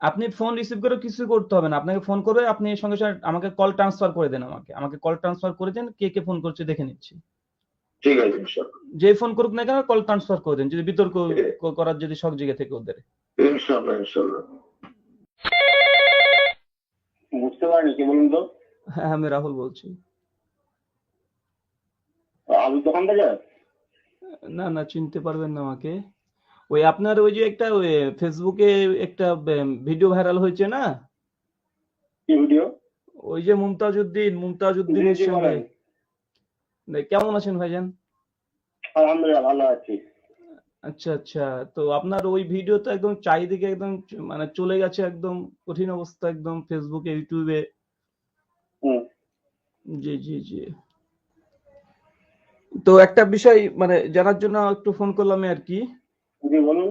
আপনি phone receive করে কিছু করতে হবে না, আপনাকে ফোন করবে, আপনি সঙ্গে সঙ্গে আমাকে কল ট্রান্সফার করে দেন, আমাকে আমাকে কল ট্রান্সফার করে দেন, কে কে ফোন করছে দেখে নিচ্ছি। ঠিক আছে ইনশাল্লাহ। যে ফোন করুক না কেন কল ট্রান্সফার করে দেন, যদি বিতর্ক করার যদি শখ জেগে থেকে ওদের। ইনশাল্লাহ ইনশাল্লাহ। বুঝতে পারিনি, কি বলুন তো? হ্যাঁ, আমি রাহুল বলছি। আলুর দোকান থেকে? না না, চিনতে পারবেন না আমাকে। ওই আপনার ওই যে একটা ওই ফেসবুকে একটা ভিডিও ভাইরাল হয়েছে না, কি ভিডিও? ওই যে জি মুমতাজউদ্দিনের জি সঙ্গে। বলেন। কেমন আছেন ভাইজান? আলহামদুলিল্লাহ ভালো আছি। আচ্ছা আচ্ছা। তো আপনার ওই ভিডিওটা একদম চারিদিকে একদম মানে চলে গেছে, একদম কঠিন অবস্থা একদম ফেসবুকে ইউটিউবে। হুম। জি জি জি। তো একটা বিষয় মানে জানার জন্য একটু ফোন করলাম আর কি। জি বলুন।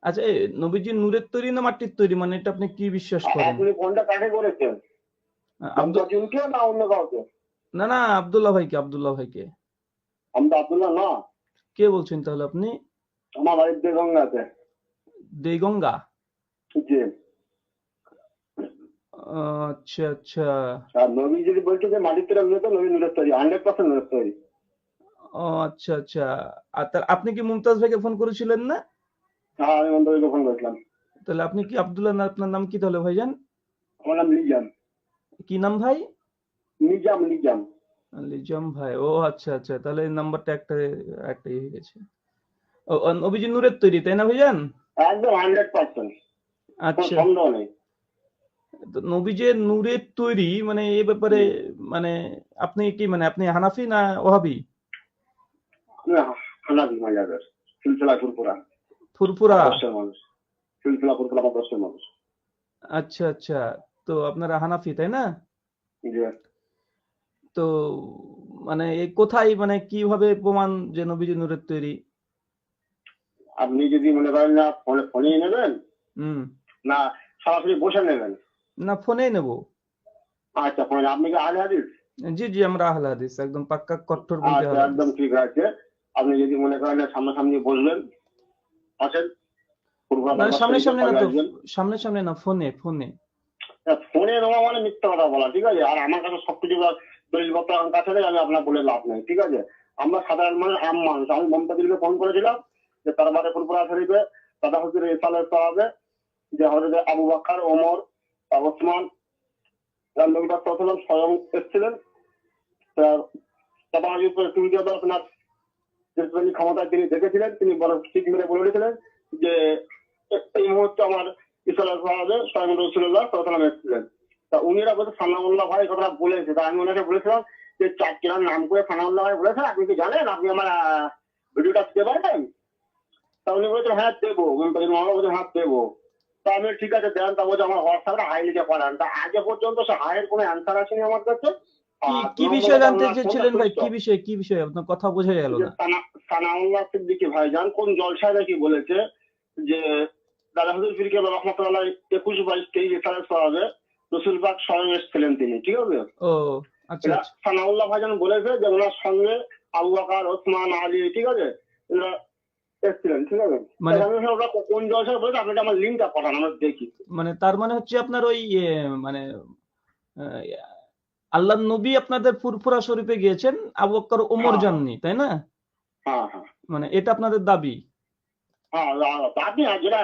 আচ্ছা, নবীজি নূরের তৈরি না মাটির তৈরি, মানে এটা আপনি কি বিশ্বাস করেন? আপনি ফোনটা কাকে করেছেন? আব্দুল মমতাজুলকে না অন্য কাউকে? না না, আব্দুল্লাহ ভাইকে। আমি তো আব্দুল্লাহ না। কে বলছেন তাহলে আপনি? আমার বাড়ির দেগঙ্গাতে। দেগঙ্গা। জি। আচ্ছা আচ্ছা। আর নবী যদি বলছে যে মাটির তৈরি, আমি তো নবী নূরের তৈরি, 100% নূরের তৈরি। ও আচ্ছা আচ্ছা। আর আপনি কি মুমতাজ ভাইকে ফোন করেছিলেন না? হ্যাঁ আমি মমতাজুলকে ফোন করেছিলাম। তাহলে আপনি কি আব্দুল্লাহ না, আপনার নাম কি তাহলে ভাইজান? আমার নাম লিজাম। কি নাম ভাই? নিজাম নিজাম। লিজম ভাই, ও আচ্ছা আচ্ছা, তাহলে এই নাম্বারটা একটা একটা ইয়ে হয়ে গেছে। ও অভিজিৎ নূরের তৈরি তাই না ভাইজান? একদম 100%। কোনো আচ্ছা। সন্দেহ নেই। তো নবী যে নূরের তৈরি, মানে এ ব্যাপারে হুম। মানে আপনি কি, মানে আপনি হানাফি না ওহাবি? আমি হানাফি মাযহাবের। সিলসিলা ফুরফুরা। ফুরফুরা। আদর্শের মানুষ। সিলসিলা ফুরফুরা আদর্শের মানুষ। আচ্ছা আচ্ছা। তো আপনারা হানাফি তাই না? যে তো মানে এই কোথায়, মানে কিভাবে প্রমাণ যে নবীজি নূরের তৈরি? আপনি যদি মনে করেন না ফোনে ফোনেই নেবেন, হুম। না সরাসরি বসে নেবেন? না, ফোনেই নেব। আচ্ছা ফোনে। আপনি কি আহলে হাদিস? জি জি, আমরা আহলে হাদিস, একদম পাক্কা কট্টরপন্থী আচ্ছা আহলে হাদিস। একদম ঠিক আছে। আপনি যদি মনে করেন না সামনাসামনি বসবেন, আসেন, ফুরফুরা মানে দরবার সামনে শরীফে সামনে না কবে তো, আসবেন? সামনে সামনে না, ফোনে ফোনে। ফোনে নেওয়া মানে মিথ্যা কথা বলা, ঠিক আছে? আর আমার কাছে সবকিছু দলিলপত্র আমার কাছে নেই, আমি আপনার বলে লাভ নেই, ঠিক আছে? আমরা সাধারণ মানুষ, আম মানুষ। আমি মমতাজুলকে ফোন করেছিলাম যে তার বাড়ি ফুরফুরা শরীফে দাদা হুজুর ইসালের সাহাবে, যে হজরত আবু বকর, ওমর, ওসমান, নবী পাক সাল্লাল্লাহু আলাইহি ওয়াসাল্লাম স্বয়ং এসেছিলেন। তার দাদা হুজুর টুইটে আপনার যে ক্ষমতায় তিনি দেখেছিলেন, তিনি বড় ঠিক মেরে বলে দিয়েছিলেন যে এই মুহূর্তে আমার ইসালের সাহাবে স্বয়ং রাসূলুল্লাহ সাল্লাল্লাহু আলাইহি ওয়াসাল্লাম এসেছিলেন। তা উনিরা বলতে সানাউল্লাহ ভাই কথাটা বলেছে। তা আমি ওনাকে বলেছিলাম যে চারটির নাম করে সানাউল্লাহ ভাই বলেছেন, আপনি কি জানেন? আপনি আমার ভিডিওটা দিতে পারবেন? তা উনি বলেছেন হ্যাঁ দেবো। মোহাম্মদ বলছেন হ্যাঁ দেবো। তা আমি ঠিক আছে দেন। তা বলছে আমার হোয়াটসঅ্যাপে হাই লিখে পাঠান। তা আগে পর্যন্ত সে হাইয়ের কোনো অ্যান্সার আসেনি আমার কাছে। কি আর দু কি নম্বর বিষয় কথা, জানতে ওনার ফোনটা চেয়েছিলেন ভাই? সুইচ কি অফ। বিষয়, কি বিষয় আপনার কথা বোঝা গেল যে না। সানাউল্লাহ সিদ্দিকী ভাইজান কোন জলসায় নাকি বলেছে যে দাদা হুজুর ফিরকে রহমতুল্লাহ 21, 22, 23 সালের সাহাবে রসুল পাক স্বয়ং এসেছিলেন তিনি, ঠিক আছে? ও আচ্ছা এটা আচ্ছা। সানাউল্লাহ ভাইজান বলেছে যে ওনার সঙ্গে আবু বকর, ওসমান, আলী, ঠিক আছে, এরা এসেছিলেন, ঠিক আছে? মানে আমি ওরা কোন জলসায় বলেছে আপনি আমার লিঙ্কটা পাঠান, আমরা দেখি। মানে তার মানে হচ্ছে আপনার ওই মানে আহ, আল্লাহর নবী আপনাদের ফুরফুরা শরীফে গিয়েছেন, আবু বকর ওমর হ্যাঁ হ্যাঁ যাননি তাই না? হ্যাঁ হ্যাঁ মানে এটা আপনাদের দাবি? হ্যাঁ। আপনি যেটা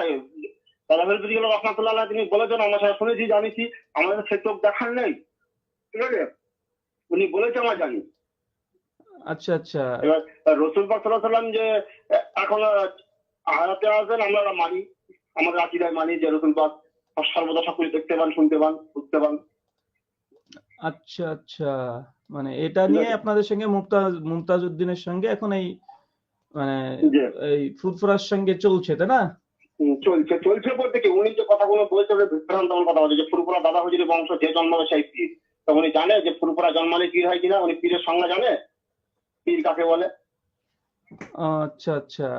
দাদা হুজুর রহমতুল্লাহ তিনি বলেছেন, আমরা সেটা শুনেছি, জানিছি। আমাদের সে চোখ দেখার নেই, ঠিক আছে? উনি বলেছে আমরা জানি। আচ্ছা আচ্ছা। এবার রসুল পাক সাল্লাল্লাহু আলাইহি ওয়াসাল্লাম যে এখন আয়াতে আছেন, আমরা ওরা মানি, আমাদের আকিদায় মানি যে রসুল পাক সর্বদা সবকিছু দেখতে পান, শুনতে পান, বুঝতে পান, আচ্ছা আচ্ছা। মানে এটা ঠিক নিয়ে আছে? আপনাদের সঙ্গে মুমতাজ উদ্দিনের সঙ্গে এখন এই মানে যে এই ফুরফুরার সঙ্গে চলছে তাই না? চলছে চলছে বলতে কি, উনি যে কথাগুলো বলছে বিভ্রান্ত কথা বলছে যে ফুরফুরা দাদা হুজুরের বংশ, যে জন্মাবে সেই পীর। তো উনি জানে যে ফুরফুরা জন্মালে পীর হয় কিনা? উনি পীরের সংজ্ঞা জানে? পীর কাকে বলে? আচ্ছা আচ্ছা।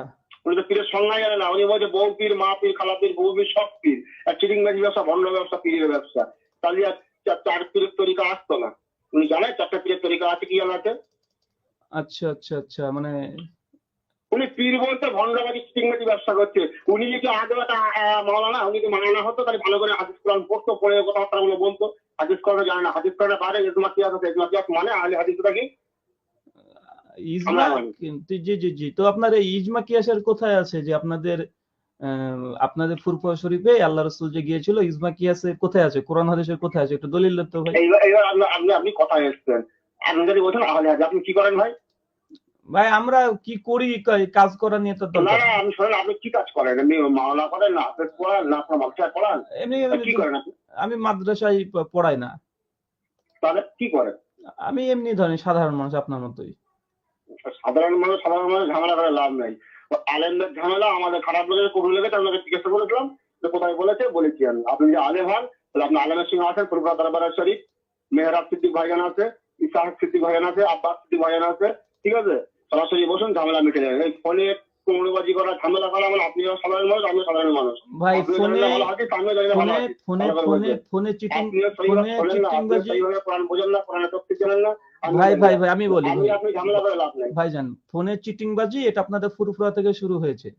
উনি তো পীরের সংজ্ঞাই জানে না। উনি বলছে বউ পীর, মা পীর, খালা পীর, বউ পীর, সব পীর। আর চিটিংবাজি ব্যবসা, ভণ্ড ব্যবসা, পীরের ব্যবসা। তাহলে আর চার পীরের তরিকা আসতো না? উনি জানে চারটা পীরের তরিকা আছে, কি জানা আছে? আচ্ছা আচ্ছা আচ্ছা। মানে উনি পীর বলতে ভণ্ডবাদী চিংবাজি ব্যবসা করছে। উনি যদি আগে একটা মাওলানা, উনি যদি মাওলানা হতো তাহলে ভালো করে হাদিস কোরআন পড়তো, পড়ে কথাবার্তাগুলো বলতো। হাদিস কোরআনে জানে না, হাদিস কোরআনে বাইরে ইজমা কিয়াস আছে, ইজমা কিয়াস মানে আহলে হাদিসটা কি ইজমা আমরা মানি। জি জি জি। তো আপনার এই ইজমা কিয়াসের কোথায় আছে যে আপনাদের আপনাদের ফুরফুরা শরীফে আল্লাহ রাসূল যে গিয়েছিল, ইজমা কিয়াসে কোথায় আছে? কোরআন হাদিসের কোথায় আছে? একটু দলিল দেন তো ভাই। এইবার আপনি কথায় এসছেন, আপনি যদি বলছেন আহলে হাদিস, আপনি কি করেন ভাই? ভাই আমরা কি করি, কাজ করা নিয়ে তো না দরকার না, আমি শোনেন, আপনি কি কাজ করেন? এমনি মাওলানা করেন, না হাফেজ পড়ান, না আপনার মাদ্রাসায় পড়ান, এমনি কি করেন আপনি? আমি মাদ্রাসায় পড়াই না, তাহলে কি করেন? আমি এমনি ধরেন সাধারণ মানুষ আপনার মতোই। সাধারণ মানুষ ঝামেলা করে লাভ নেই। আলেমদের ঝামেলা আমাদের খারাপ লেগেছে, কবুল লেগেছে, আপনাকে জিজ্ঞাসা করেছিলাম যে কোথায় বলেছি আমি। আপনি যে আলেম হন তাহলে আপনি আলেমের সঙ্গে আছেন, ফুরফুরা দরবার শরীফ, মেহরাব সিদ্দিক ভাইজান আছে, ইসাহাক সিদ্দিক ভাইজান আছে, আব্বাস সিদ্দিক ভাইজান আছে, ঠিক আছে? সরাসরি বসুন, ঝামেলা মিটে যাবে। এই ফোনে কুমড়োবাজি করা, ঝামেলা করা, মানে আপনি সাধারণ মানুষ, আমিও সাধারণ মানুষ। ভাই আপনি ফোনে ভালো হাদিস, আমিও জানি ভালো হাদিস। ফোনে চিটিং, আপনিও চিটিংবাজি। সেইভাবে কোরআন বোঝেন না, কোরআনের তফসির জানেন না। ভাই আমি বলি ভাই, আপনি ঝামেলা করে লাভ নেই। ভাইজান ফোনে চিটিংবাজি এটা আপনাদের ফুরফুরা থেকে শুরু হয়েছে।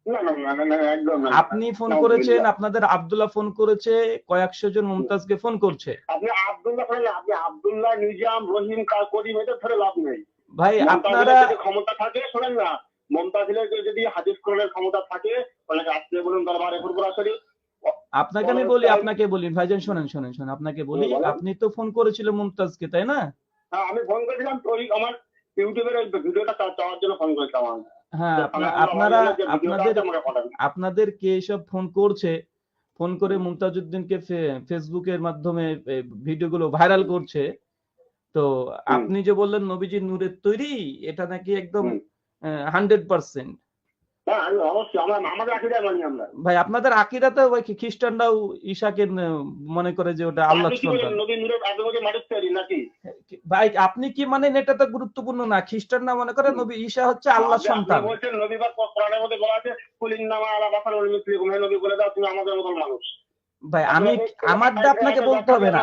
না না না না, একদম না। আপনি ফোন করেছেন, আপনাদের আব্দুল্লাহ ফোন করেছে, কয়েকশো জন মুমতাজকে ফোন করছে। আপনি আব্দুল্লাহ করেন না, আপনি আব্দুল্লাহ, নিজাম, রহিম, করিম, এটা ধরে লাভ নেই। ভাই আপনারা যদি ক্ষমতা থাকে, শোনেন না, মমতাজের যদি হাদিস কোরআনের ক্ষমতা থাকে তাহলে আজকে বলুন দরবারে ফুরফুরা শরীফ। আপনাকে বলি ভাইজান, শোনেন আপনাকে বলি, আপনি তো ফোন করেছিলেন মুমতাজকে, তাই না? হ্যাঁ, আমি ফোন করেছিলাম, তো আমার ইউটিউবের ভিডিওটা চাওয়ার জন্য ফোন করেছিলাম। হ্যাঁ, আপনাদের কে এসব ফোন করছে, ফোন করে মুমতাজউদ্দিনকে ফেসবুকের মাধ্যমে ভিডিওগুলো ভাইরাল করছে। তো আপনি যে বললেন নবীজি নূরের তৈরি, এটা নাকি একদম 100%। ভাই আপনাদের আকীদাতে ওই খ্রিস্টানরাও ঈসাকে মনে করে যে ওটা আল্লাহর সন্তান। ভাই আপনি কি মানেন এটা তো গুরুত্বপূর্ণ না। খ্রিস্টানরা মনে করে নবী ঈসা হচ্ছে আল্লাহর সন্তান। ভাই আমারটা আপনাকে বলতে হবে না,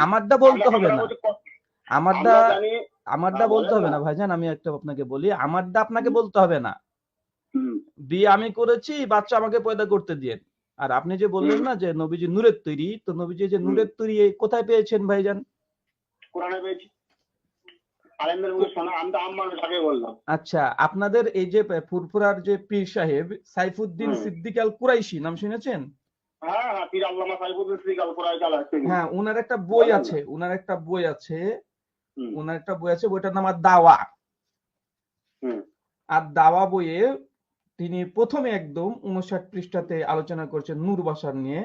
আমারটা বলতে হবে না, আমারটা বলতে হবে না ভাইজান। আমি একটা আপনাকে বলি, আমারটা আপনাকে বলতে হবে না। বিয়ে আমি করেছি, বাচ্চা আমাকে পয়দা করতে দিয়ে। আর আপনি যে বললেন না যে নবীজি নূরের তৈরি, তো নবীজি যে নূরের তৈরি কোথায় পেয়েছেন ভাইজান? কোরআনে পেয়েছি। আচ্ছা, আপনাদের এই যে ফুরফুরার যে পীর সাহেব সাইফুদ্দিন সিদ্দিক আল কুরাইশি নাম শুনেছেন? হ্যাঁ, উনার একটা বই আছে, বইটার নাম দাওয়া। আর দাওয়া বইয়ে তিনি প্রথমে একদম 59 পৃষ্ঠাতে আলোচনা করছেন নূর বাশার নিয়ে।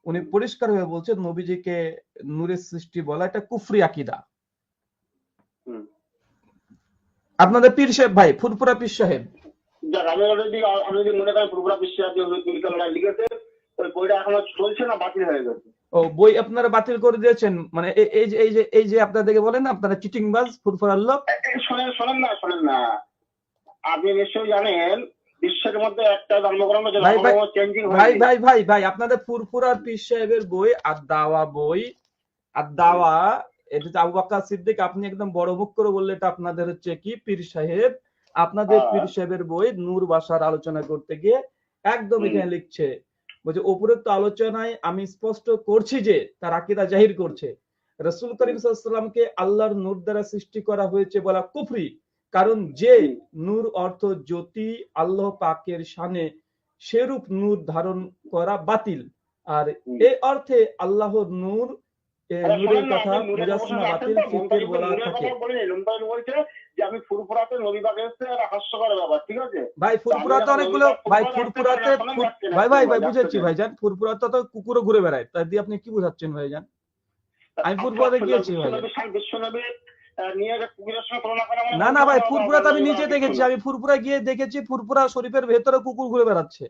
উনি পরিষ্কার হয়ে বলছেন নবীজিকে নূরের সৃষ্টি বলা এটা কুফরি আকীদা। আপনাদের পীর সাহেব ভাই, ফুরফুরা পীর সাহেব, আমি যদি মনে করেন ফুরফুরা পীর সাহেব লিখেছে, ওই বইটা এখনো চলছে না, বাতিল হয়ে গেছে। ও বই আপনারা বাতিল করে দিয়েছেন? মানে এই যে আপনাদেরকে বলেন না আপনারা চিটিংবাজ ফুরফুরার লোক। শোনেন না, আপনি নিশ্চয়ই জানেন বিশ্বের মধ্যে একটা জন্মগ্রহণ যে চেঞ্জিং ভাই আপনাদের ফুরফুরার পীর সাহেবের বই আর দাওয়া বই, আর দাওয়া এটা আবু বকর সিদ্দিক, আপনি একদম বড় মুখ করে বললে এটা আপনাদের হচ্ছে কি পীর সাহেব। আপনাদের পীর সাহেবের বই নূর বাশার আলোচনা করতে গিয়ে একদম এখানে লিখছে, বলছে উপরোক্ত আলোচনায় আমি স্পষ্ট করছি যে তার আকীদা জাহির করছে রাসূল করিম সাল্লাল্লাহু আলাইহি ওয়াসাল্লামকে আল্লাহর নূর দ্বারা সৃষ্টি করা হয়েছে বলা কুফরি, কারণ যে নূর অর্থ জ্যোতি, আল্লাহ পাকের শানে সেরূপ নূর ধারণ করা বাতিল। আর এই অর্থে আল্লাহর নূর নূরের কথা মুজাসসামা বাতিল ফিকির বলা থাকে। আমি ফুরফুরাতে নবী পাক এসেছে, এটা হাস্যকর ব্যাপার, ঠিক আছে ভাই? ফুরফুরাতে অনেকগুলো ফুরফুরাতে ভাই বুঝেছি ভাইজান, ফুরফুরাতে তো কুকুরও ঘুরে বেড়ায়, তাই দিয়ে আপনি কি বুঝাচ্ছেন ভাইজান? আমি ফুরফুরাতে গিয়েছি ভাই। না ভাই, ফুরফুরাতে আমি নিজে দেখেছি, আমি ফুরফুরা গিয়ে দেখেছি ফুরফুরা শরীফের ভেতরে কুকুর ঘুরে বেড়াচ্ছে।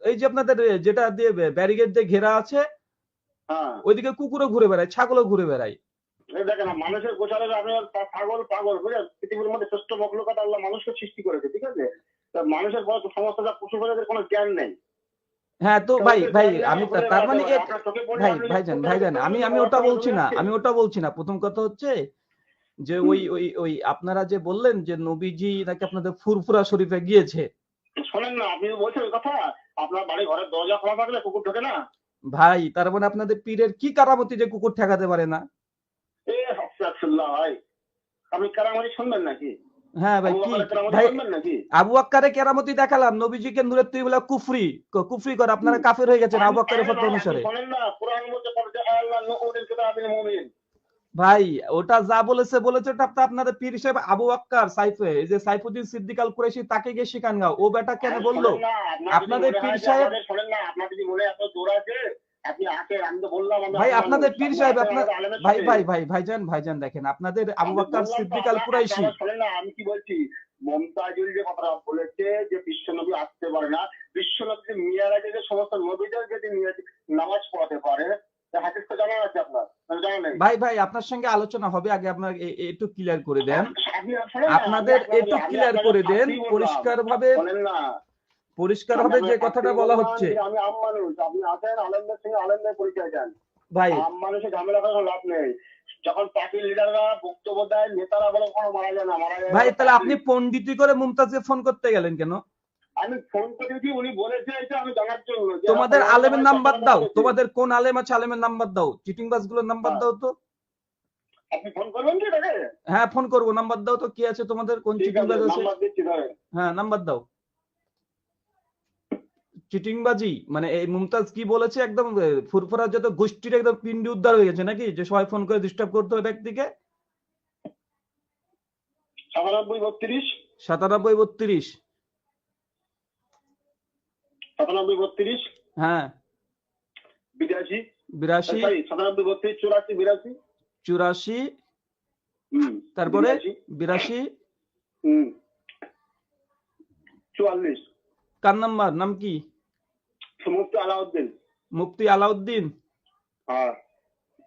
এই যে আপনাদের যেটা দিয়ে ব্যারিকেড দিয়ে ঘেরা আছে, ওইদিকে কুকুরও ঘুরে বেড়ায়, ছাগলও ঘুরে বেড়ায়। দেখেন, মানুষের গোচারে ছাগল পাগল, বুঝলেন? পৃথিবীর মধ্যে শ্রেষ্ঠ মখলুকাত আল্লাহ মানুষকে সৃষ্টি করেছে, ঠিক আছে? মানুষের সমস্ত যা পশু প্রজাতির কোনো জ্ঞান নেই। হ্যাঁ, তো ভাই আমি তার মানে ভাইজান আমি ওটা বলছি না, প্রথম কথা হচ্ছে যে ওই আপনারা যে বললেন যে নবীজি নাকি আপনাদের ফুরফুরা শরীফে গিয়েছে। শোনেন না, আপনি বলছেন ওই কথা, আপনার বাড়ি ঘরের দরজা খোলা থাকলে কুকুর ঢোকে না? ভাই তার মানে আপনাদের পীরের কি কারামতি যে কুকুর ঠেকাতে পারে না? এ আস্তাগফিরুল্লাহ ভাই, আপনি কারামারি শুনবেন নাকি? হ্যাঁ ভাই আবু কি বকরের কারামারি ভাই, শুনবেন নাকি? আবু বকরের কেরামতি দেখালাম, নবীজিকে নূরের তৈবলা কুফরি করে আপনারা কাফের হয়ে গেছেন আবু বকরের ফতোয়া অনুসারে। শোনেন না, কোরআন বলতে পারছে আল্লাহ নূরুল কিতাবিল মুবিন। ভাই ওটা যা বলেছে ওটা আপনাদের পীর সাহেব আবু বকর সাইফে, এই যে সাইফুদ্দিন সিদ্দিক আল কুরাইশি তাকে গিয়ে শিখান গাও, ও বেটা কেন বললো? শোনেন না, আপনাদের পীর সাহেব, শোনেন না, আপনার যদি মনে এত জোর আছে, আপনি আসেন, আমি তো বললাম আমি ভাই আলেম আপনাদের মানুষ, পীর আপনি সাহেব আসেন আপনার, আমাদের আলেমের ভাই সাথে। ভাই ভাই ভাইজান দেখেন আপনাদের আবু আমি বকর বললাম তো, সিদ্দিক আল আপনার কুরাইশি, শোনেন না, আমি কি বলছি, মমতাজুল যে কথাটা বলেছে যে বিশ্বনবী আসতে পারে না, বিশ্বনবী মিয়ারাজে যে সমস্ত নবীদের যদি নামাজ পড়াতে পারে, তা হাদিস তো জানা আছে আপনার, মানে জানা নেই? ভাই আপনার সঙ্গে আলোচনা হবে, আগে আপনার একটু ক্লিয়ার করে দেন, আপনি শোনেন না, আপনাদের একটু আমি ক্লিয়ার আপনাকে করে দেন, ফাঁসি বললাম। পরিষ্কারভাবে শোনেন না, পরিষ্কারভাবে যে কথাটা বলা হচ্ছে। আমি আম মানুষ, আপনি আসেন আলেমদের সঙ্গে আলেমদের পরিচয় দেন। ভাই আম মানুষের ঝামেলা করার লাভ নেই। যখন পার্টির লিডাররা বক্তব্য দেয়, নেতারা বলে কোনো মারা যায় না, মারা যায় ভাই না, তাহলে পার্টি। আপনি পণ্ডিতি করে মুমতাজকে ফোন করতে গেলেন কেন? আমি ফোন করেছি, উনি বলেছে এটা আমি জানার জন্য যে তোমাদের আপনারা আলেমের সবাই নাম্বার কথাটা দাও, বলেছে। তোমাদের কোন আলেম আছে আলেমের নাম্বার দাও, চিটিংবাজ গুলোর নাম্বার হ্যাঁ, দাও তো। আপনি ফোন করবেন কি তাকে? হ্যাঁ ফোন করবো, নাম্বার দাও তো, কি আছে তোমাদের, কোন ঠিক আছে, চিটিংবাজ আছে? নাম্বার দিচ্ছি ধরেন। হ্যাঁ নাম্বার দাও। চিটিংবাজি মানে এই মুমতাজ কি বলেছে, একদম ফুরফুরা যত গোষ্ঠীর একদম পিন্ডি উদ্ধার হয়ে গেছে নাকি, যে সবাই ফোন করে ডিস্টার্ব করতে হবে ব্যক্তিকে। 97 32 97 97 32 হ্যাঁ 82 82 সরি 97 32 84 82 84 তারপরে 82 82 44 কার নাম্বার, নাম কি? মুফতি আলাউদ্দিন। মুফতি আলাউদ্দিন। হ্যাঁ,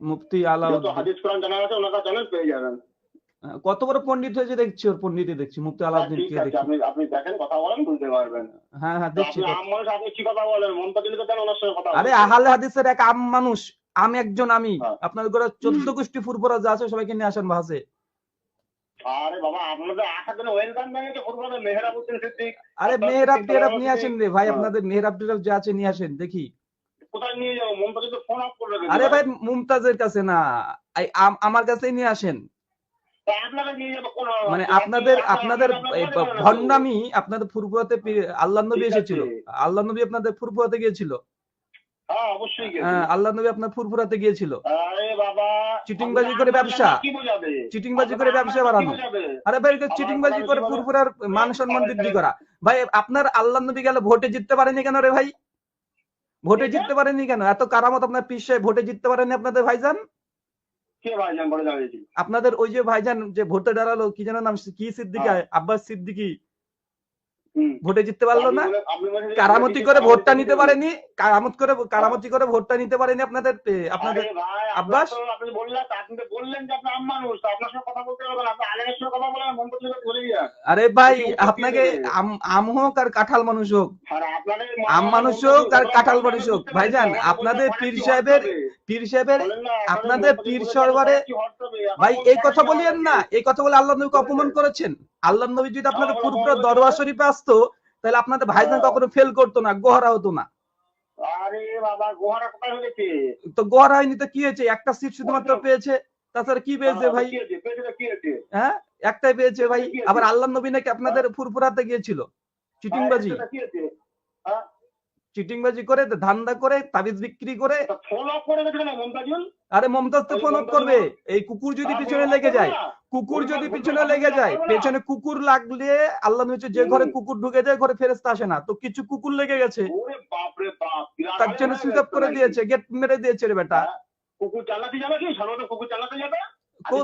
মুফতি যত আলাউদ্দিন হাদিস কোরআন জানা আছে ওনার কাছে জানেন, পেয়ে যাবেন। কত বড় পণ্ডিত হয়েছে দেখছি, ওর পণ্ডিতই দেখছি, মুফতি আলাউদ্দিন ঠিক কে আছে, দেখছি। আপনি দেখেন, কথা বলেন, বুঝতে পারবেন। হ্যাঁ তো দেখছি আপনি তো। আম মানুষ, আপনি কি কথা বলেন? মমতাজুলকে দেন, ওনার সঙ্গে কথা আরে বলবেন। আহলে হাদিসের এক আম মানুষ, আমি একজন, আমি হ্যাঁ। আপনাদের ঘরে 14 গোষ্ঠী ফুরফুরা যা আছে সবাইকে নিয়ে আসেন ভাসে। আরে বাবা, আপনাদের আসার জন্য ওয়েলকাম জানিয়েছে ফুরফুরা মেহরাবউদ্দিন সিদ্দিক। আরে আপনার মেহরাব সিদ্দিক টেরাব বাবা নিয়ে আসেন রে ভাই, হ্যাঁ। আপনাদের মেহরাব টেরাব যা আছে নিয়ে আসেন দেখি। কোথায় নিয়ে যাবো? মমতাজুল তো ফোন অফ করে রেখেছে আরে ভাই মুমতাজের কাছে না, আমার কাছেই নিয়ে আসেন। তা আপনাকে নিয়ে যাবো কোন, মানে আপনি- আপনাদের আপনাকে এই বলে দেবো না তো। ভণ্ডামি, আপনাদের ফুরফুরাতে আল্লাহ নবী ঠিক এসেছিল, আছে। আল্লাহ নবী আপনাদের ফুরফুরাতে গিয়েছিল। হ্যাঁ, অবশ্যই গেছে। হ্যাঁ আল্লাহ নবী আপনার ফুরফুরাতে গিয়েছিল। আরে বাবা, চিটিংবাজি আপনি করে আপনার ব্যবসা, কি বোঝাবে? চিটিংবাজি করে আপনার ব্যবসা কি বাড়ানো। বোঝাবে? আরে ভাই আপনার চিটিংবাজি কথা করে কি বলে? ফুরফুরার মান সম্মান বৃদ্ধি করা। ভাই আপনার আল্লাহ নবী গেলে ভোটে জিততে পারেনি কেন রে ভাই? ভোটে জিততে পারেনি কেন? এত কারামত আপনার পীর সাহেব, ভোটে জিততে পারেনি আপনাদের ভাইজান? কে ভাইজান বলে জানিয়েছি? আপনাদের ওই যে ভাইজান যে ভোটে দাঁড়ালো, কি যেন নাম, কি সিদ্দিকি, হ্যাঁ। আব্বাস সিদ্দিকি, হুম। ভোটে জিততে পারলো আপনি না? আপনি বলছেন যে কারামতি ভোটে করে জিততে ভোটটা পারবে, নিতে পারেনি, কারামতি করে ভোটটা নিতে পারেনি আপনাদের আপনাদের আরে ভাই, আব্বাস। আপনি বললেন, আপনি তো বললেন যে আপনি আম মানুষ, তো আপনার সঙ্গে কথা বলতে হবে না, আপনি আলেমের সঙ্গে কথা বলেন, মন্তব্য করে ধরে যান। আরে ভাই কি উত্তর আপনাকে দিয়ে দেবে? আম হোক আর কাঁঠাল মানুষ হোক, আর আপনাদের আম মানুষ হোক আর কাঁঠাল মানুষ হোক, ভাইজান আপনাদের পীর সাহেবের আপনাদের পীর সরবারে, ভাই এই কথা বলিয়েন না, এই কথা বলে আল্লাহ নবীকে অপমান করেছেন। আল্লাহ নবী যদি আপনাদের ফুরফুরা দরবার শরীফে আসতো, তাহলে আপনাদের ভাইজান কখনো ফেল করতো না, গোহারা হতো না। আরে বাবা, গোহারা কোথায় হয়েছে? তো গোহারা হয়নি তো কি হয়েছে, একটা সিট শুধুমাত্র পেয়েছে, তাছাড়া কি পেয়েছে ভাই? হ্যাঁ একটাই পেয়েছে ভাই। আবার আল্লাহ নবী নাকি আপনাদের ফুরফুরাতে গিয়েছিল। চিটিংবাজি, চিটিংবাজি করে, ধান্দা করে, তাবিজ বিক্রি করে। আরে মমতাজ তো ফোন করবে, এই কুকুর যদি পিছনে লেগে যায়, কুকুর যদি পিছনে লেগে যায়, পেছনে কুকুর লাগলে আল্লাহ নবী যে ঘরে কুকুর ঢুকে যায় ঘরে ফেরেশতা আসে না, তো কিছু কুকুর লেগে গেছে, তার জন্য সুইচ অফ করে দিয়েছে, গেট মেরে দিয়েছে রে বেটা। কুকুর চালাতে যাবে কি? সাধারণত কুকুর চালাতে যাবে?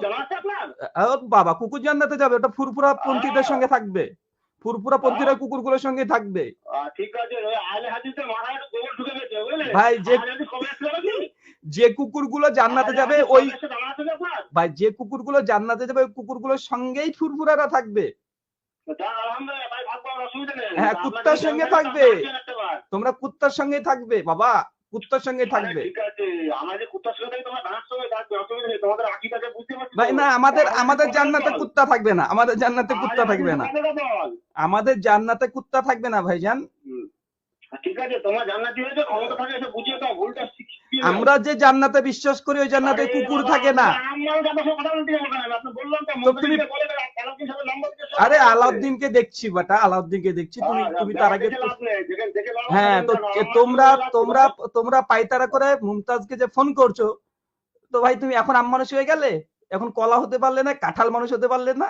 জানা আছে আপনার? বাবা কুকুর জান্নাতে যাবে, ওটা ফুরফুরা পন্থীদের সঙ্গে থাকবে, ফুরফুরা পন্থীরা কুকুরগুলোর সঙ্গে থাকবে। ঠিক আছে, ওই আহলে হাদিসের মাথায় একটু গোবর ঢুকে গেছে, বুঝলে? ভাই আহলে হাদিস কবে আসছে নাকি? যে কুকুরগুলো জান্নাতে যাবে, আহলে ওই হাদিস জানা আছে কি আপনার? ভাই যে কুকুরগুলো জান্নাতে যাবে ওই কুকুরগুলোর সঙ্গেই ফুরফুরারা থাকবে। যা, আলহামদুলিল্লাহ ভাই, ভাগ পাওয়ার অসুবিধা নেই। হ্যাঁ আপনার কুত্তার যদি সঙ্গে দরকার হয়, থাকবে, আসেন একটাবার। তোমরা কুত্তার সঙ্গে থাকবে বাবা, কুত্তার সঙ্গে আরে থাকবে। ঠিক আছে, আমার যে কুত্তা ছিল তাই তোমার ডান্স হবে, তার অসুবিধা নেই, তোমাদের আকিদাকে বুঝতে পারছি ভাই না, আমাদের জান্নাতে কুত্তা থাকবে না, আমাদের জান্নাতে কুত্তা থাকবে না, আমাদের জান্নাতে কুত্তা থাকবে না ভাইজান। ঠিক আছে, তোমার জান্নাতি হয়েছে, ক্ষমতা থাকে এসে বুঝিয়ে দাও, ভুলটা শিখিয়ে দাও। আমরা যে জান্নাতে বিশ্বাস করি ওই জান্নাতে কুকুর থাকে না। আরে আলাউদ্দিনকে দেখছি বেটা, আলাউদ্দিনকে দেখছি, তুমি তার আগে হ্যাঁ, তো তোমরা পায়তারা করে মুমতাজকে যে ফোন করছো, তো ভাই তুমি এখন আম মানুষ হয়ে গেলে, এখন কলা হতে পারলে না, কাঁঠাল মানুষ হতে পারলে না,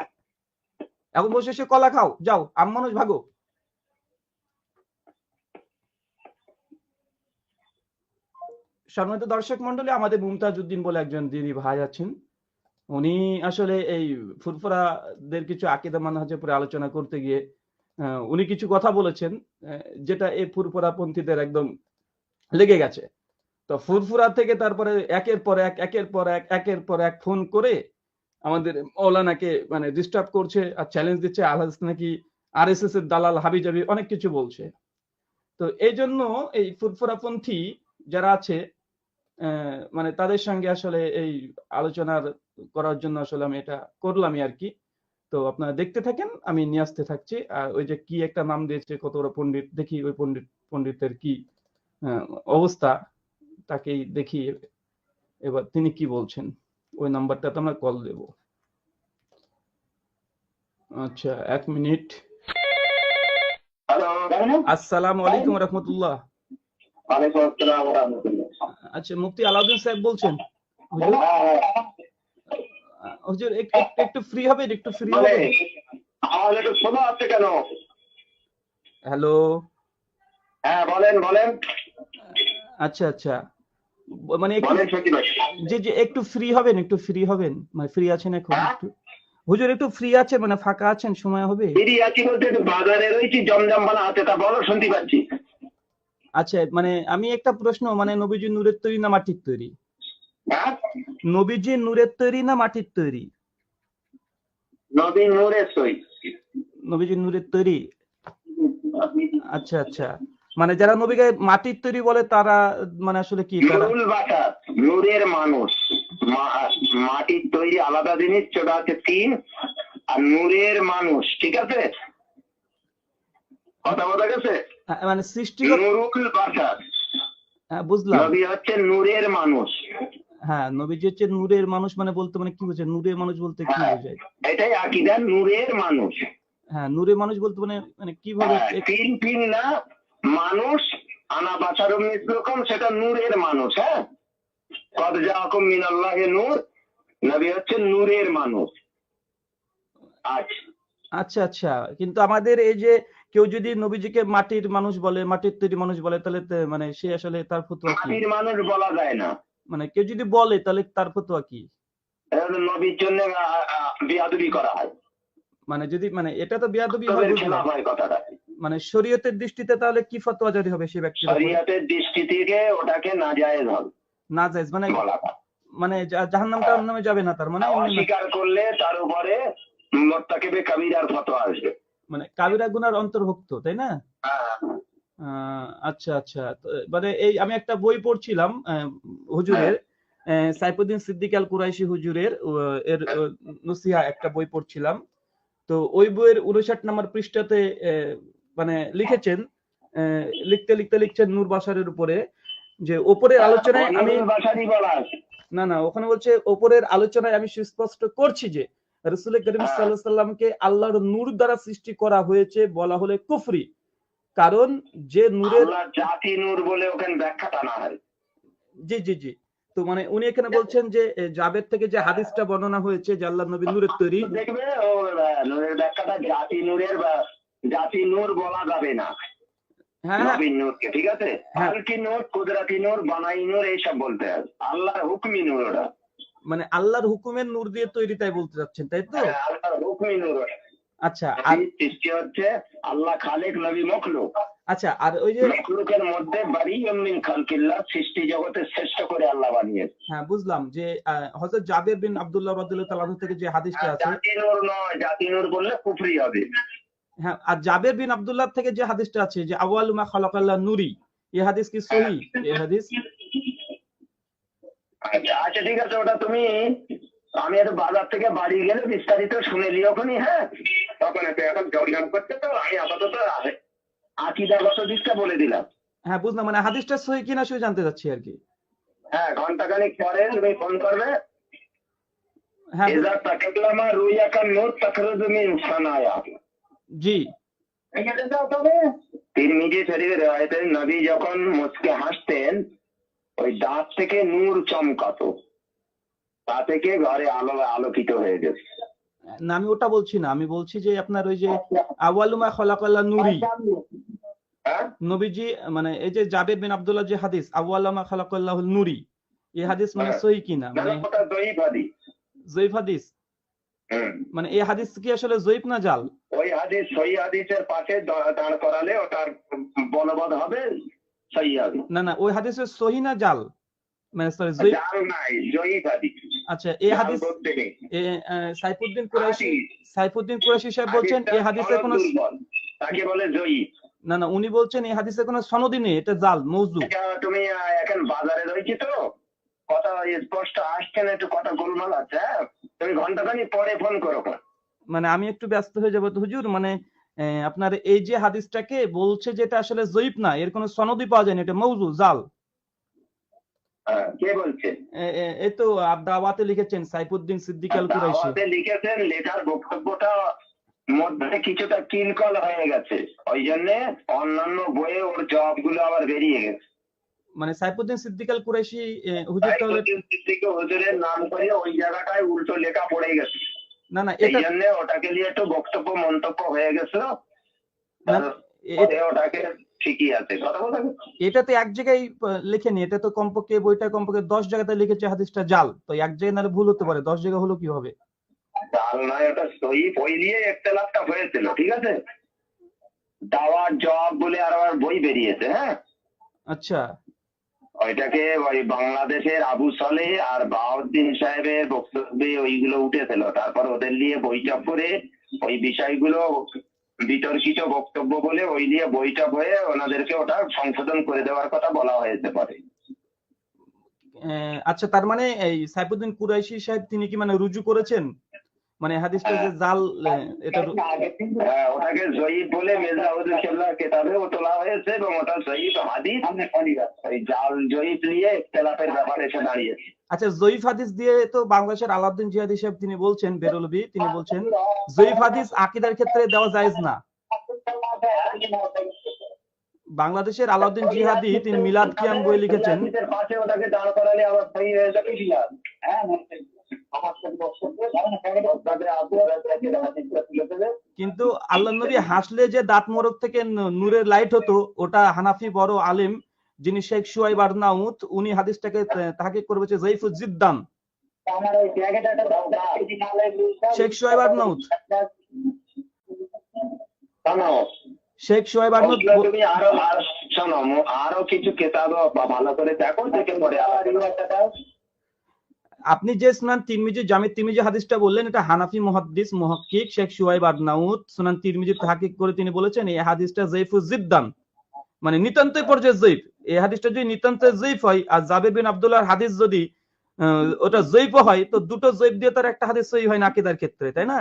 এখন বসে বসে কলা খাও, যাও আম মানুষ ভাগো। সম্মানিত দর্শক মন্ডলী, আমাদের মুমতাজ উদ্দিন বলে একজন যিনি ভাই আছেন, উনি আসলে এই ফুরফুরাদের কিছু আকীদা মানহাজের উপরে আলোচনা করতে গিয়ে উনি কিছু কথা বলেছেন যেটা এই ফুরফুরা পন্থীদের একদম লেগে গেছে। তো ফুরফুরা থেকে তারপরে একের পর এক ফোন করে আমাদের মৌলানাকে মানে ডিস্টার্ব করছে আর চ্যালেঞ্জ দিচ্ছে, আলহাজ নাকি আরএসএস এর দালাল হাবিজাবি অনেক কিছু বলছে। তো এই জন্য এই ফুরফুরাপন্থী যারা আছে মানে তাদের সঙ্গে আসলে এই আলোচনার করার জন্য আসলে আমি এটা করলামই আর কি। তো আপনারা দেখতে থাকেন, আমি নিয়ে আসতে থাকছি। আর ওই যে কি একটা নাম দিয়েছে কত বড় পণ্ডিত, দেখি ওই পণ্ডিতের কি অবস্থা, তাকেই দেখি এবার তিনি কি বলছেন। ওই নাম্বারটাতে আমরা কল দেব। আচ্ছা 1 মিনিট। আসসালামু আলাইকুম রহমতুল্লাহ। আচ্ছা মুফতি আলাউদ্দিন সাহেব বলছেন? হুজুর একটু ফ্রি হবেন, একটু ফ্রি হবেন? হ্যালো, হ্যাঁ বলেন বলেন। আচ্ছা আচ্ছা, মানে জি একটু ফ্রি হবেন, একটু ফ্রি হবেন, মানে ফ্রি আছেন এখন? একটু হুজুর একটু ফ্রি আছে, মানে ফাঁকা আছেন, সময় হবে? ফ্রি আছি বলতে একটু বাজারে রয়েছি, জমজম বানা হাতে, তা বলো, শুনতে পাচ্ছি। আচ্ছা মানে আমি একটা প্রশ্ন, মানে নবীজি নূরের তৈরি না মাটির তৈরি? নবীজি নূরের তৈরি না মাটির তৈরি? নবী নূরের তৈরি। নবীজি নূরের তৈরি। আচ্ছা আচ্ছা, মানে যারা নবীকে মাটির তৈরি বলে তারা মানে আসলে কি, তারা নূরের মানুষ। মাটির তৈরি আলাদা জিনিস, সেটা হচ্ছে তিন, আর নূরের মানুষ, ঠিক আছে? কথা বলা গেছে, মানে সৃষ্টি নুরুল বাশার। হ্যাঁ বুঝলাম। নবী হচ্ছে নূরের মানুষ। হ্যাঁ নবীজি হচ্ছে নূরের মানুষ, মানে বলতে মানে কি বোঝায় নূরের মানুষ বলতে, কি বোঝায়? এটাই আকীদা, নূরের মানুষ। হ্যাঁ নূরের মানুষ বলতে মানে কিভাবে? তিন না, মানুষ আনা বাশারুম মিসলুকুম, সেটা নূরের মানুষ। হ্যাঁ, কদ জাআকুম মিনাল্লাহি নূর, নবী হচ্ছে নূরের মানুষ। আচ্ছা আচ্ছা, কিন্তু আমাদের এই যে কেউ যদি নবীজিকে মাটির মানুষ বলে, মাটির তৈরি মানুষ বলে, তাহলে মানে সে আসলে তার ফতোয়া কি? মাটির মানুষ বলা যায় না। মানে কেউ যদি বলে তাহলে তার ফতোয়া কি? নবীর জন্য বিয়াদবি করা হয়। মানে যদি মানে এটা তো বিয়াদবি হয়, বুঝলাম। মানে শরীয়তের দৃষ্টিতে তাহলে কি ফতোয়া জারি হবে সেই ব্যক্তির? শরীয়তের দৃষ্টি থেকে ওটাকে নাজায়েজ হবে। নাজায়েজ মানে জাহান্নামটার নামে যাবে না, তার মানে অস্বীকার করলে তার উপরে মুরতাকিবে কাবীরার ফতোয়া আসবে, মানে কাবিরা গুনার অন্তর্ভুক্ত, তাই না? আচ্ছা আচ্ছা, মানে এই আমি একটা বই পড়ছিলাম হুজুরের, সাইফুদ্দিন সিদ্দিক আল কুরাইশি হুজুরের এর নসিহা একটা বই পড়ছিলাম। তো ওই বইয়ের 59 নম্বর পৃষ্ঠাতে মানে লিখেছেন, লিখছেন নূর বাশারের উপরে, যে ওপরের আলোচনায় আমি না ওখানে বলছে ওপরের আলোচনায় আমি সুস্পষ্ট করছি যে রাসূল করিম সাল্লাল্লাহু আলাইহি ওয়াসাল্লামকে আল্লাহর নূর দ্বারা সৃষ্টি করা হয়েছে বলা হলে কুফরি, কারণ যে নূরের জাতি নূর বলে ওখানে ব্যাখ্যা টানা হয়। জি জি জি, তো মানে উনি এখানে বলছেন যে জাবের থেকে যে হাদিসটা বর্ণনা হয়েছে যে আল্লাহর নবী নূরের তৈরি, দেখবে ও নূরের ব্যাখ্যাটা জাতি নূরের, বা জাতি নূর বলা যাবে না। হ্যাঁ নবীর নূরকে, ঠিক আছে? খালকি নূর, কুদরতি নূর, বানাই নূর, এইসব বলতে হয়। আল্লাহর হুকমি নূর ওটা, মানে আল্লাহর হুকুমের নূর দিয়ে তৈরি, তাই বলতে চাচ্ছেন, তাই তো? আল্লাহর হুকমি নূর। আচ্ছা, আর সৃষ্টি হচ্ছে আল্লাহ খালেক, নবী মখলুক। আচ্ছা, আর ওই যে মখলুকের মধ্যে বারিয়ুম মিন খালকিল্লাহ, সৃষ্টি জগতে শ্রেষ্ঠ করে আল্লাহ বানিয়েছে। হ্যাঁ বুঝলাম, যে হযরত জাবের বিন আব্দুল্লাহ রাদিয়াল্লাহু তাআলা থেকে যে হাদিসটা আছে, জাতি নূর নয়, জাতি নূর বললে কুফরি হবে। হ্যাঁ, আর জাবের বিন আব্দুল্লাহ থেকে যে হাদিসটা আছে যে আউয়ালু মা খালাকাল্লাহ নূরি, এই হাদিস কি সহিহ? এই হাদিস আচ্ছা আচ্ছা ঠিক আছে, ওটা তুমি আমি একটু বাজার থেকে বাড়ি গেলে বিস্তারিত শুনে নিও ওখানে, হ্যাঁ। তখন একটু এখন জরিগান করতে তো আমি আপাতত আকিদাগত দিকটা বলে দিলাম। হ্যাঁ বুঝলাম, মানে হাদিসটা সহি কিনা শুধু জানতে চাচ্ছি আর কি। হ্যাঁ, ঘন্টাখানিক পরে তুমি ফোন করবে। হ্যাঁ এজা তাকাল্লামা রুইয়াকা নূর তাখরুজু মিন সানায়া। জি। তিরমিজি শরীফের রিওয়ায়েতে নবী যখন মুচকে হাসতেন ওই দাঁত থেকে নূর চমকাতো, তা থেকে ঘরে আলো আলোকিত হয়ে যেত। না আমি ওটা বলছি না, আমি বলছি যে আপনার ওই যে আওয়ালুমা খলাকাল্লা নূরি, হ্যাঁ নবীজি মানে এই যে জাবের বিন আব্দুল্লাহ যে হাদিস আওয়ালুমা খলাকাল্লাহুল নূরি, এই হাদিস মানে হ্যাঁ। সহি কিনা, না মানে না, ওটা জয়ীফ হাদিস। জয়ীফ হাদিস, হুম। মানে এই হাদিস কি আসলে জয়ীফ না জাল? ওই হাদিস সহি হাদিসের পাশে দাঁড় করালে ওটার বলবৎ হবে সহি হাদিস। না না ওই হাদিসের সহি না জাল, মানে সরি জয়ীফ। জাল নাই, জয়ীফ হাদিস। আচ্ছা এই জাল হাদিস বলতে নেই। সাইফুদ্দিন কুরাইশি, হাদিস। সাইফুদ্দিন কুরাইশি সাহেব বলছেন এই হাদিসে হাদিসটা কোনো, দুর্বল, তাকে বলে জয়ীফ। না না উনি বলছেন এই হাদিসে কোনো সনদই নেই, এটা জাল মওযু। এটা তুমি এখন বাজারে রয়েছি তো, কথা স্পষ্ট আসছে না, একটু কথা গোলমাল আছে। হ্যাঁ, তুমি ঘন্টাখানিক পরে ফোন করো। মানে আমি একটু ব্যস্ত হয়ে যাবো তো হুজুর, মানে আপনার এই যে হাদিসটাকে বলছে যেটা আসলে জয়ীফ না, এর কোনো সনদই পাওয়া যায় না, এটা মওযু জাল। কে বলছে? এই তো দাওয়াতে লিখেছেন সাইফুদ্দিন সিদ্দিক আল কুরাইশি। দাওয়াতে লিখেছেন, লেখার বক্তব্যটা মধ্যে কিছুটা কিলকল হয়ে গেছে, ওই জন্য অন্যান্য বইয়ে ওর জবাবগুলো আবার বেরিয়ে গেছে। মানে সাইফুদ্দিন সিদ্দিক আল কুরাইশি হুজুর তাহলে হুজুরের নাম করে ওই জায়গাটায় উল্টো লেখা পড়ে গেছে, না না এই এটা জন্য ওটাকে নিয়ে একটু বক্তব্য মন্তব্য হয়ে গেছে। না, ওটাকে ঠিকই আছে, কথা বলতে এটাতে এক জায়গায় লেখেনি, এটা তো কমপক্ষে বইটা কমপক্ষে 10 জায়গাতে লিখেছে হাদিসটা জাল, তো এক জায়গায় নাহলে ভুল হতে পারে, 10 জায়গা হলো কিভাবে? জাল নয়, ওটা সহি বই দিয়ে ইখতিলাফটা হয়েছিল, ঠিক আছে। দাওয়াত জবাব বলে আবার বই বেরিয়েছে। হ্যাঁ, আচ্ছা ওইটাকে ওই বাংলাদেশের আবু সালেহ আর বাহাউদ্দিন সাহেবের বক্তব্যে ওইগুলো উঠেছিল, তারপর ওদের নিয়ে বইটা পড়ে ওই বিষয়গুলো বিতর্কিত বক্তব্য বলে ওই নিয়ে বইটা হয়ে ওনাদেরকে ওটা সংশোধন করে দেওয়ার কথা বলা হয়েছে পরে। আচ্ছা তার মানে এই সাইফুদ্দিন কুরাইশি সাহেব তিনি কি মানে রুজু করেছেন, মানে হাদিসটা যে জাল এটা ওটাকে জয়ীফ বলে মির্জা হুজুর কেবলার কিতাবেও তোলা হয়েছে এবং ওটা জয়ীফ হাদিস, ওই জাল জয়ীফ নিয়ে ইখতিলাফের ব্যাপারে এসে দাঁড়িয়েছে। আচ্ছা জয়ীফ হাদিস দিয়ে তো বাংলাদেশের আলাউদ্দিন জিহাদি সাহেব তিনি বলছেন, বেরলভী তিনি বলছেন জয়ীফ হাদিস আকীদার ক্ষেত্রে দেওয়া জায়েজ না। বাংলাদেশের আলাউদ্দিন জিহাদি তিনি মিলাদ কিয়াম বই লিখেছেন, পাশে ওটাকে দাঁড় করালে আবার সহি হয়ে যাবে কি লাভ? হ্যাঁ, কিন্তু আল্লাহ নবী হাসলে যে দাঁত মোড়ক থেকে নূরের লাইট হতো, ওটা হানাফি বড় আলেম যিনি শেখ শুয়াইব আরনাউত, উনি হাদিসটাকে তাহকিক করে বলেছে যায়ীফুজ জিদ্দান। শেখ শুয়াইব আরনাউত, শেখ শুয়াইব আরনাউত তুমি আরো শোনো, আরো কিছু কেতাব ভালো করে দেখো, দেখে পরে আপনি যে সুনান তিরমিজি জামি তিরমিজি হাদিসটা বললেন, এটা হানাফি মুহাদ্দিস মুহাক্কিক শেখ শুয়াইব আরনাউত সুনান তিরমিজি তাহকিক করে তিনি বলেছেন এই হাদিসটা যায়ীফুজ জিদ্দান, মানে নিতান্তই পর্যায়ে যায়ীফ। এই হাদিসটা যদি নিতান্তই যায়ীফ হয় আর জাবের বিন আব্দুল্লাহর হাদিস যদি ওটা যায়ীফ হয়, তো দুটো যায়ীফ দিয়ে তার একটা হাদিস সহি হয় না আকীদার ক্ষেত্রে, তাই না?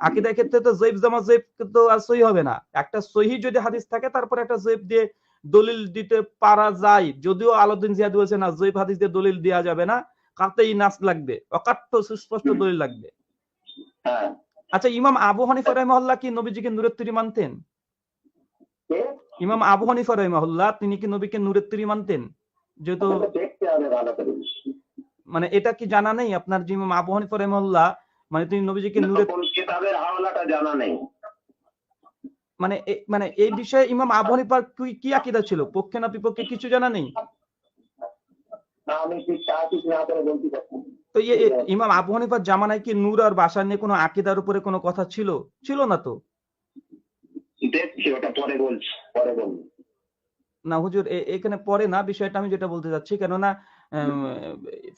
আকীদার ক্ষেত্রে তো যায়ীফ জামা যায়ীফ তো আর সহি হবে না, একটা সহি যদি হাদিস থাকে তারপর একটা যায়ীফ দিয়ে দলিল দিতে পারা যায়, যদিও আলাউদ্দিন জিহাদি বলেছে না যায়ীফ হাদিস দিয়ে দলিল দেওয়া যাবে না, কাতেই নাস লাগবে, অকাট্য সুস্পষ্ট দলিল লাগবে। আচ্ছা ইমাম আবু হানিফা রাহিমাহুল্লাহ কি নবীজিকে নূরের তৈরি মানতেন? ইমাম আবু হানিফা রাহিমাহুল্লাহ তিনি কি নবীকে নূরের তৈরি মানতেন? যেহেতু মানে এটা কি জানা নেই আপনার যে ইমাম আবু হানিফা রাহিমাহুল্লাহ মানে তিনি নবীজিকে নূরের কিতাবের হাওলাটা জানা নেই, মানে মানে এই বিষয়ে ইমাম আবু হানিফার কি আকীদা ছিল, পক্ষে না বিপক্ষে কিছু জানা নেই? তো ইমাম আবু হানিফার জামানায় কি নূর আর বাশার নিয়ে কোনো আকীদার উপরে কোনো কথা ছিল? ছিল না তো। দেখছি ওটা পরে বলছি, পরে বলবো। না হুজুর এখানে পরে না, বিষয়টা আমি যেটা বলতে যাচ্ছি, কেননা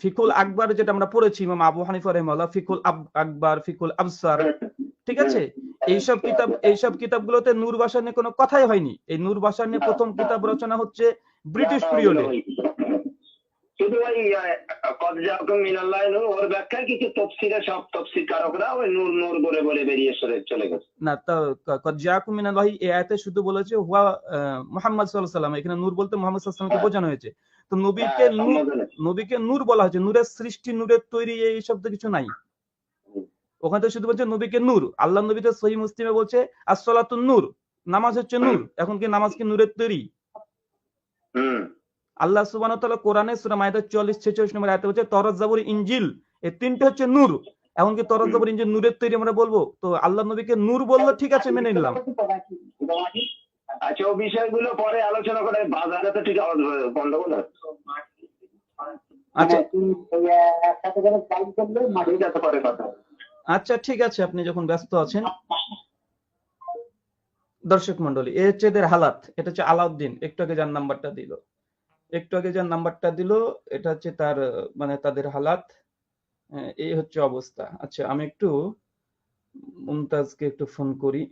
ফিকুল আকবর যেটা আমরা পড়েছি ইমাম আবু হানিফা রাহিমাহুল্লাহ, ফিকুল আকবর, ফিকুল আবসার, ঠিক আছে, এইসব কিতাবগুলোতে নূর বাশার নিয়ে কোনো কথাই হয়নি। এই নূর বাশার নিয়ে প্রথম কিতাব রচনা হচ্ছে ব্রিটিশ পিরিয়ডে, শুধু ওই কদজাকুম মিনাল্লাহি নূর, ওর ব্যাখ্যায় কিছু তফসিরে সব তফসির কারকরা ওই নূর নূর বলে বলে বেরিয়ে চলে গেছে। না, কদ জাআকুম মিনাল্লাহি এই আয়াতে শুধু বলেছে হুয়া মুহাম্মদ সাল্লাল্লাহু আলাইহি ওয়াসাল্লাম, এখানে নূর বলতে মুহাম্মদ সাল্লাল্লাহু আলাইহি ওয়াসাল্লামকে বোঝানো হয়েছে। তো নবীকে নূর বলা হয়েছে, নূরের সৃষ্টি, নূরের তৈরি এই শব্দ কিছু নাই ওখানে, তো শুধু বলছে নবীকে নূর। আল্লাহ নবী তো সহিহ মুসলিমে বলছে as-সালাতুন নূর, নামাজ হচ্ছে নূর। এখন কি নামাজ কি নূরের তৈরি? আল্লাহ সুবহানাহু ওয়া তাআলা কোরআনে সূরা মাইদা 44-46 নম্বর আয়াতে বলছে তওরাত, জাবুর, ইনজিল এই তিনটে হচ্ছে নূর। এখন কি তওরাত, জাবুর, ইনজিল নূরের তৈরি আমরা বলবো? তো আল্লাহ নবীকে নূর বললো, ঠিক আছে, মেনে নিলাম। আচ্ছা, ও বিষয়গুলো পরে আলোচনা করে। বাজারে তো ঠিক আওয়াজ গন্ডগোল হচ্ছে। আচ্ছা পরে কথা। আচ্ছা ঠিক আছে, আপনি যখন ব্যস্ত আছেন। দর্শক মন্ডলী, এ হচ্ছে এদের হালাত। এটা হচ্ছে আলাউদ্দিন, একটু আগে যার নাম্বারটা দিল, এটা হচ্ছে তার মানে তাদের হালাত। এই হচ্ছে অবস্থা। আচ্ছা, আমি একটু মুমতাজকে একটু ফোন করি।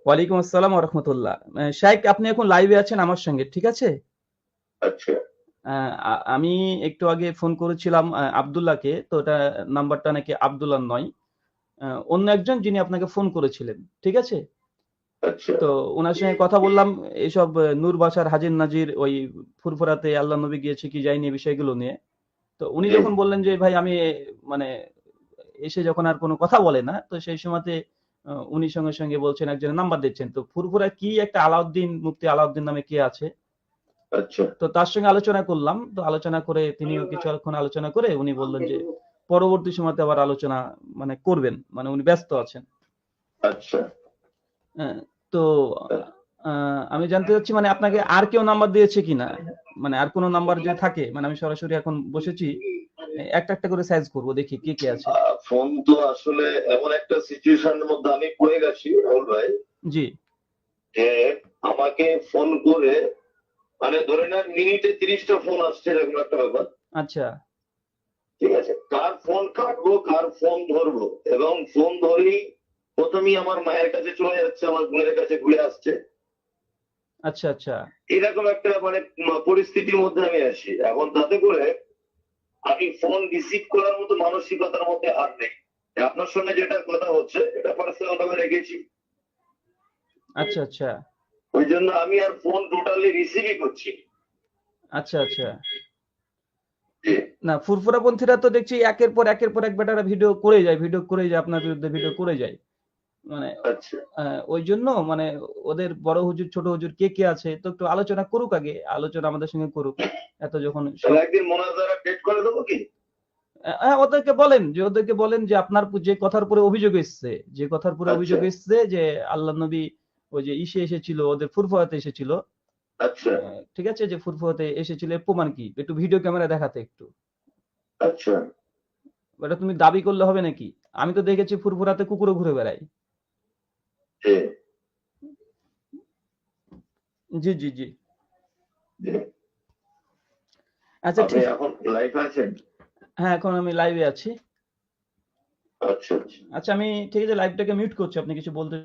ওয়ালাইকুম আসসালাম ওয়া রাহমাতুল্লাহ। শাইখ, আপনি এখন লাইভে আছেন আমার সঙ্গে, ঠিক আছে? আচ্ছা, আমি একটু আগে ফোন করেছিলাম আব্দুল্লাহকে, তো এটা নাম্বারটা নাকি আব্দুল্লাহ নয়, অন্য একজন যিনি আপনাকে ফোন করেছিলেন, ঠিক আছে? তো ওনার সঙ্গে কথা বললাম এইসব নূর বাসার হাজির নাজির ওই ফুরফুরাতে আল্লাহ নবী গিয়েছে কি যায়নি বিষয়গুলো নিয়ে। তো উনি যখন বললেন যে ভাই আমি মানে এসে যখন আর কোনো কথা বলে না, তো সেই সময়তে উনি সঙ্গে সঙ্গে বলছেন একজনের নাম্বার দিচ্ছেন। তো ফুরফুরা কি একটা আলাউদ্দিন, মুফতি আলাউদ্দিন নামে কে আছে, তো তার সঙ্গে আলোচনা করলাম। তো আলোচনা করে তিনিও কিছুক্ষণ আলোচনা করে উনি বললেন যে পরবর্তী সময়তে আবার আলোচনা মানে করবেন, মানে উনি ব্যস্ত আছেন। আচ্ছা, তো আমি জানতে চাচ্ছি মানে আপনাকে আর কেউ নাম্বার দিয়েছে কিনা, মানে আর কোনো নাম্বার যদি থাকে, মানে আমি সরাসরি এখন বসেছি একটা একটা করে সাইজ করব, দেখি কে কে আছে। ফোন তো আসলে এমন একটা সিচুয়েশনের মধ্যে আমি পড়ে গেছি রাহুল ভাই, জি, যে আমাকে ফোন করে মানে ধরে নেন মিনিটে 30টা ফোন আসছে, এরকম একটা ব্যাপার। আচ্ছা ঠিক আছে, কার ফোন কাটবো কার ফোন ধরবো, এবং ফোন ধরেই প্রথমেই আমার মায়ের কাছে চলে যাচ্ছে, আমার বোনের কাছে ঘুরে আসছে। আচ্ছা আচ্ছা এরকম একটা মানে পরিস্থিতির মধ্যে আমি আছি এখন। তাতে করে আমি ফোন রিসিভ করার মতো মানসিকতার মধ্যে আর নেই। আপনার সঙ্গে যেটা কথা হচ্ছে এটা পার্সোনাল ভাবে রেখেছি, আচ্ছা আচ্ছা ওই জন্য আমি আর ফোন টোটালি রিসিভই করছি। আচ্ছা আচ্ছা না, ফুরফুরাপন্থীরা তো দেখছি একের পর এক বেটারা ভিডিও করে যায়, আপনার বিরুদ্ধে ভিডিও করে যায়। মানে আচ্ছা, ওই জন্য মানে ওদের বড় হুজুর ছোট হুজুর কে কে আছে তো একটু আলোচনা করুক, আগে আলোচনা আমাদের সঙ্গে করুক। এত যখন তাহলে একদিন মোনাজারা ডেট করে দেবো কি? হ্যাঁ, ওদেরকে বলেন যে আপনার যে কথার উপরে অভিযোগ এসছে যে আল্লাহ নবী ওই যে এসেছিল, ওদের ফুরফুরাতে এসেছিল, আচ্ছা ঠিক আছে, যে ফুরফুরাতে এসেছিল এর প্রমাণ কি, একটু ভিডিও ক্যামেরা দেখাতে একটু। আচ্ছা, এটা তুমি দাবি করলে হবে নাকি? আমি তো দেখেছি ফুরফুরাতে কুকুরও ঘুরে বেড়ায়। জি জি জি আচ্ছা আপনি ঠিক, এখন লাইভ আছেন? হ্যাঁ এখন আমি লাইভে আছি। আচ্ছা আচ্ছা, আচ্ছা আমি ঠিক আছে লাইভটাকে মিউট করছি, আপনি কিছু বলতে।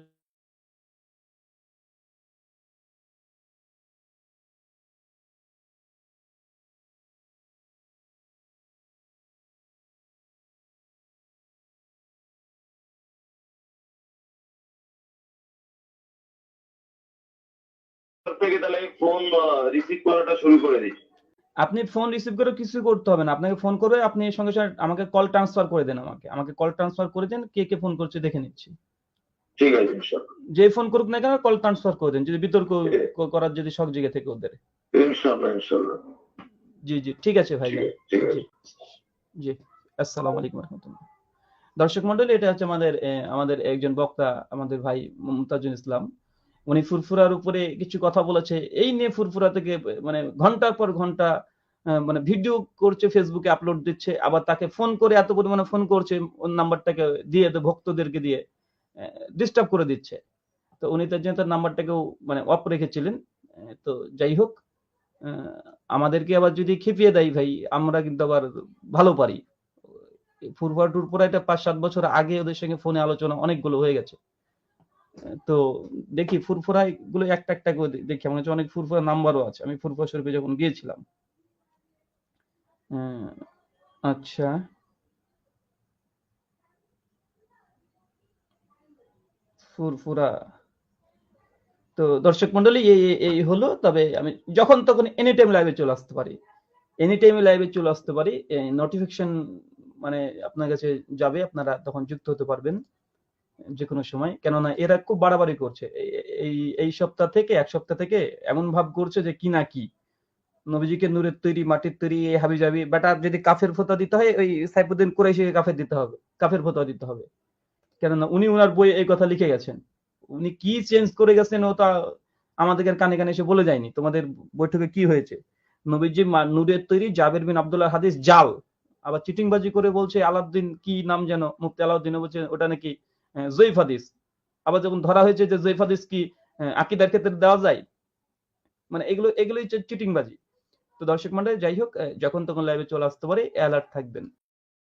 থেকে তাহলে ফোন রিসিভ করাটা শুরু করে দিচ্ছি। আপনি ফোন রিসিভ করে কিছু করতে হবে না, আপনাকে ফোন করবে, আপনি সঙ্গে সঙ্গে আমাকে কল ট্রান্সফার করে দেন, আমাকে কল ট্রান্সফার করে দেন, কে ফোন করছে দেখে নিচ্ছি। ঠিক আছে, ইনশাআল্লাহ। যে ফোন করুক না কেন কল ট্রান্সফার করে দেন, যদি বিতর্ক করার যদি শখ জেগে থেকে ওদের। ইনশাআল্লাহ ইনশাআল্লাহ। জি জি ঠিক আছে ভাইজান, ঠিক আছে। জি জি আসসালামু আলাইকুম রহমতুল্লাহ। দর্শক মন্ডলী, এটা হচ্ছে আমাদের একজন বক্তা, আমাদের ভাই মুমতাজুল ইসলাম। উনি ফুরফুরার উপরে কিছু কথা বলেছে, এই নিয়ে ফুরফুরা থেকে মানে ঘন্টার পর ঘন্টা মানে ভিডিও করছে, ফেসবুকে আপলোড দিচ্ছে, আবার তাকে ফোন করে এত পরিমাণে ফোন করছে, ওর নাম্বারটাকে দিয়ে ভক্তদেরকে দিয়ে ডিস্টার্ব করে দিচ্ছে। তো উনি তার জন্য তার নাম্বারটাকেও মানে অফ রেখেছিলেন। তো যাই হোক, আমাদেরকে আবার যদি খেপিয়ে দেয় ভাই, আমরা কিন্তু আবার ভালো পারি। ফুরফুরা টুরফুরা এটা 5-7 বছর আগে ওদের সঙ্গে ফোনে আলোচনা অনেকগুলো হয়ে গেছে। তো দেখি ফুরফুরা গুলো একটা একটা করে দেখি, আমার কাছে অনেক ফুরফুরা নাম্বারও আছে, আমি ফুরফুরা শরীফে যখন গিয়েছিলাম। আচ্ছা, ফুরফুরা। তো দর্শক মন্ডলী এই হলো। তবে আমি যখন তখন এনি টাইম লাইভে চলে আসতে পারি, এনি টাইমে লাইভে চলে আসতে পারি। নোটিফিকেশন মানে আপনার কাছে যাবে, আপনারা তখন যুক্ত হতে পারবেন যে কোনো সময়। কেননা এরা খুব বাড়াবাড়ি করছে এই সপ্তাহ থেকে, এক সপ্তাহ থেকে এমন ভাব করছে যে কি না কি নবীজিকে নূরের তৈরি, মাটির তৈরি, এই হাবিজাবি বেটা, যদি কাফের ফতোয়া দিতে হয় ওই সাইফুদ্দিন কুরাইশিকে কাফের দিতে হবে, কাফের ফতোয়া দিতে হবে। কেননা উনি ওনার বই এই কথা লিখে গেছেন। উনি কি চেঞ্জ করে গেছেন ও তা আমাদের কানে কানে এসে বলে যায়নি। তোমাদের বৈঠকে কি হয়েছে? নবীজি নূরের তৈরি, জাবের বিন আব্দুল্লাহ হাদিস জাল। আবার চিটিংবাজি করে বলছে আলাউদ্দিন কি নাম যেন, মুফতি আলাউদ্দিন বলছে ওটা নাকি জয়ীফ হাদিস। আবার যখন ধরা হয়েছে যে জয়ীফ হাদিস কি আকীদার ক্ষেত্রে দেওয়া যায়, মানে এগুলোই চিটিংবাজি। তো দর্শক মন্ডলী, যাই হোক, যখন তখন লাইভে চলে আসতে পারে, অ্যালার্ট থাকবেন।